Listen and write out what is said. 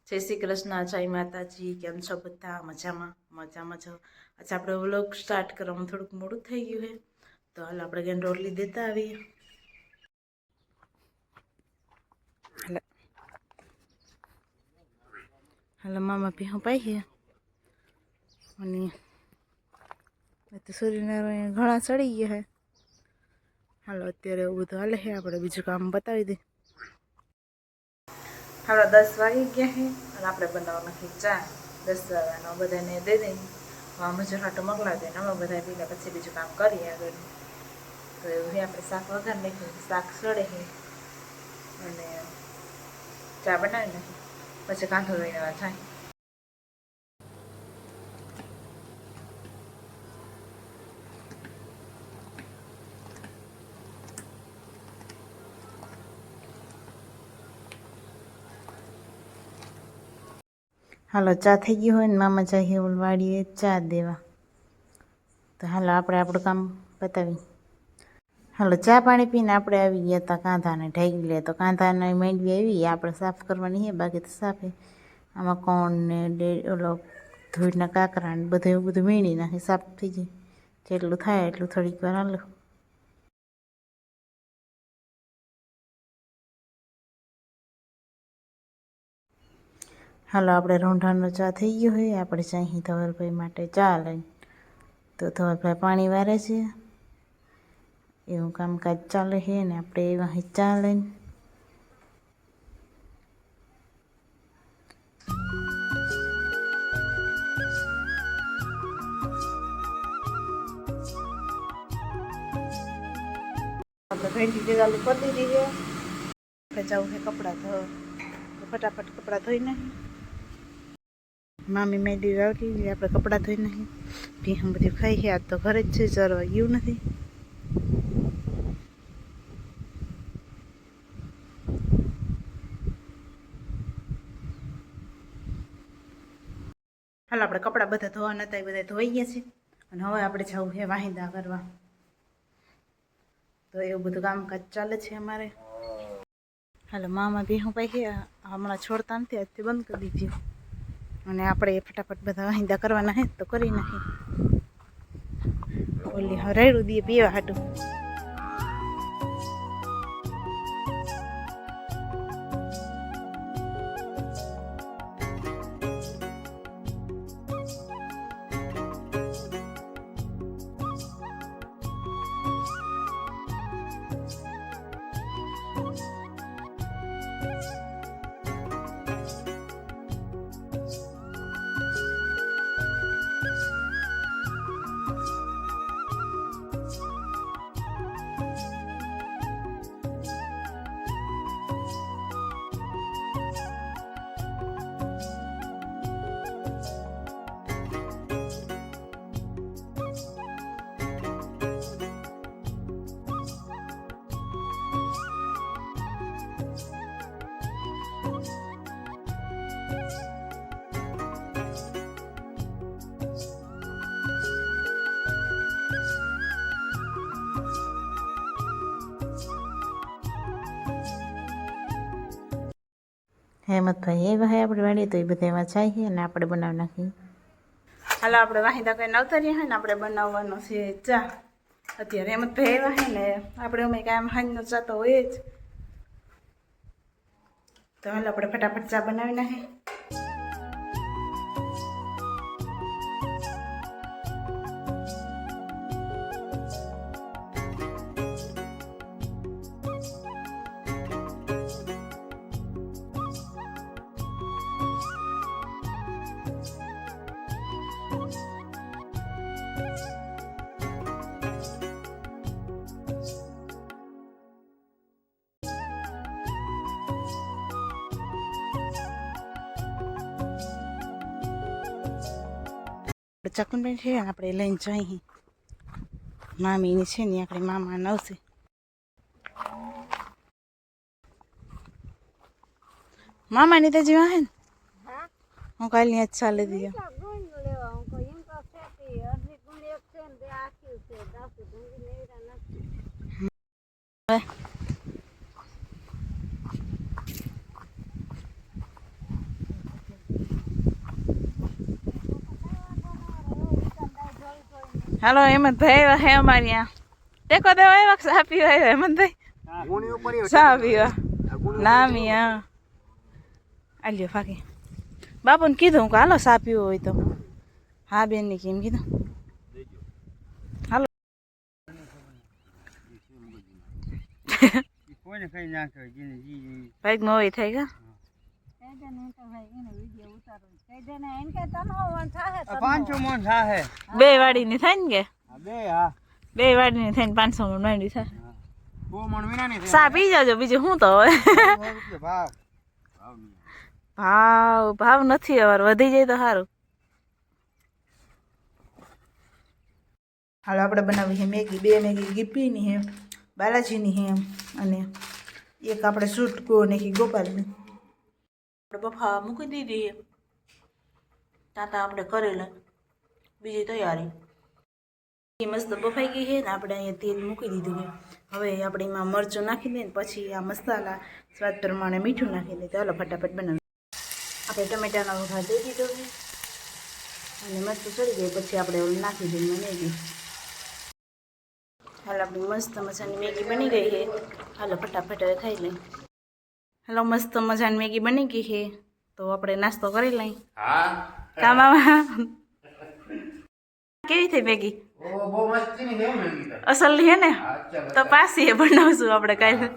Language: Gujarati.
જય શ્રી કૃષ્ણ, જય માતાજી. કેમ છો બધા? મજામાં? મજામાં છો? અચ્છા, આપણે વ્લોગ સ્ટાર્ટ કરવામાં થોડુંક મોડું થઈ ગયું છે, તો હાલ આપણે ગેન રોટલી દેતા આવીએ. હાલો મામા ભેહું પાઈ છે અને તો સૂર્યનારાયણ ઘણા ચડી ગયા છે. હાલો અત્યારે એવું બધું હાલે છે, આપણે બીજું કામ બતાવી દઈએ. હાલો 10 વાગી ગયા છે અને આપણે બનાવવાનું છે ચા. 10 વાગ્યાનો બધાને દે દઈએ, મજૂર હાટો મોકલાવી દઈએ, અમે બધા પીલા પછી બીજું કામ કરીએ આગળ. તો એવું છે, આપણે શાક વઘાર નાખ્યું, શાક સડે છે અને ચા બનાવી નાખી, પછી કાંઠો લઈને થાય. હાલો ચા થઈ ગઈ હોય ને મામા જાય વાડીએ ચા દેવા, તો હાલો આપણે આપણું કામ બતાવી. હાલો ચા પાણી પીને આપણે આવી ગયા હતા કાંધાને ઢાંકી લે, તો કાંધાને માંડવી આવી આપણે સાફ કરવાની છે, બાકી તો સાફ છે. આમાં કોણ ને ઓલો ધૂળના કાંકરા ને બધું એવું બધું વીણી નાખી સાફ થઈ જાય. જેટલું થાય એટલું થોડીક વાર હાલો. હાલો આપણે રોંઢાનો ચા થઈ ગયો હોય, આપણે ચાહી ધવલભાઈ માટે ચા લઈને, તો ધવલભાઈ પાણી વારે છે, એવું કામકાજ ચાલે છે ને આપણે એવા ચા લઈને આપણે ભેંડી ચાલુ કરી દીધી છે. આપણે જવું છે કપડાં ધોવા, તો ફટાફટ કપડાં ધોઈ નાખી. મામી મેડી આવતી આપણે કપડાં ધોઈ નાખી. ભીહું બધું ખાઈ છે, આજ તો ઘરે જ છે, ચરવા ગયું નથી. હાલ આપણે કપડાં બધા ધોવાના હતા એ બધા ધોઈ ગયા છે અને હવે આપણે જવું છે વાહિંદા કરવા, તો એવું બધું કામકાજ ચાલે છે અમારે. હાલો મામા ભેહું પાઈ ગયા, હમણાં છોડતા નથી, આજથી બંધ કરી દીધું અને આપણે ફટાફટ બધા વાહિંદા કરવાના હે તો કરી નાખી. ઓલી રેડું દઈએ પીવા હાટું. હેમંતભાઈ એવા હે આપણે વાડીએ, તો એ બધા એમાં જાય અને આપણે બનાવી નાખીએ. હાલો આપણે વાહિંદા કરીને આવતા રહ્યા ને આપણે બનાવવાનો છે ચા. અત્યારે હેમંતભાઈ એવા હે ને આપણે અમે કાંઈ હાંજનો ચા તો હોય જ, તો હાલો આપણે ફટાફટ ચા બનાવી નાખીએ. ચકનબેન છે આપણે લઈને જઈએ, મામીની છે ને આપણે મામા નવશે. મામાની તો જીવા હે ને હું કાલની આજ ચાલે દીધો. હાલો હેમંતભાઈ આવ્યા હે અમારી ત્યાં ટેકો દેવા આવ્યા ચા પીવા આવ્યા હેમંતભાઈ ચા પીવા નામી હા આલ્યો ફાકી બાપુને કીધું કે હાલો ચા પીવો હોય તો હા બેન ની કેમ કીધું હાલો ભાઈ મોવી થઈ ગયા 500 મણ થાય બે વાડી ની થાય ને કે બે હા બે વાડી ની થઈને 500 મણ માંડી થાય 2 મણ વિના ની ચા પી જાજો બીજું શું તો હવે ભાવ ભાવ નથી હવે વધી જાય તો સારું હાલ આપણે બનાવી છે મેગી બે મેગી ગીપીની હે બાલાજીની હે અને એક આપણે સૂટકો નાખી ગોપાલની આપણે બફા મૂકી દીધી તાતા આપણે કરેલા બીજી તૈયારી મસ્ત બફાઈ ગઈ છે ને આપણે અહીંયા તેલ મૂકી દીધું છે હવે આપણે એમાં મરચું નાખી દઈએ ને પછી આ મસાલા સ્વાદ પ્રમાણે મીઠું નાખી દઈએ ચાલો ફટાફટ બનાવી આપણે ટમેટાનો વઘાર દઈ દીધો છે અને મસ્ત ચડી જાય પછી આપણે ઓલું નાખી દઈએ મેગી હાલ આપણી મસ્ત મજાની મેગી બની ગઈ છે હાલો ફટાફટ હવે ખાઈ લઈ હાલો મસ્ત મજાની મેગી બની ગઈ છે તો આપણે નાસ્તો કરી લઈ કામામાં કેવી થઈ મેગી અસલ હે ને તો પાછી બનાવશું આપણે કાલે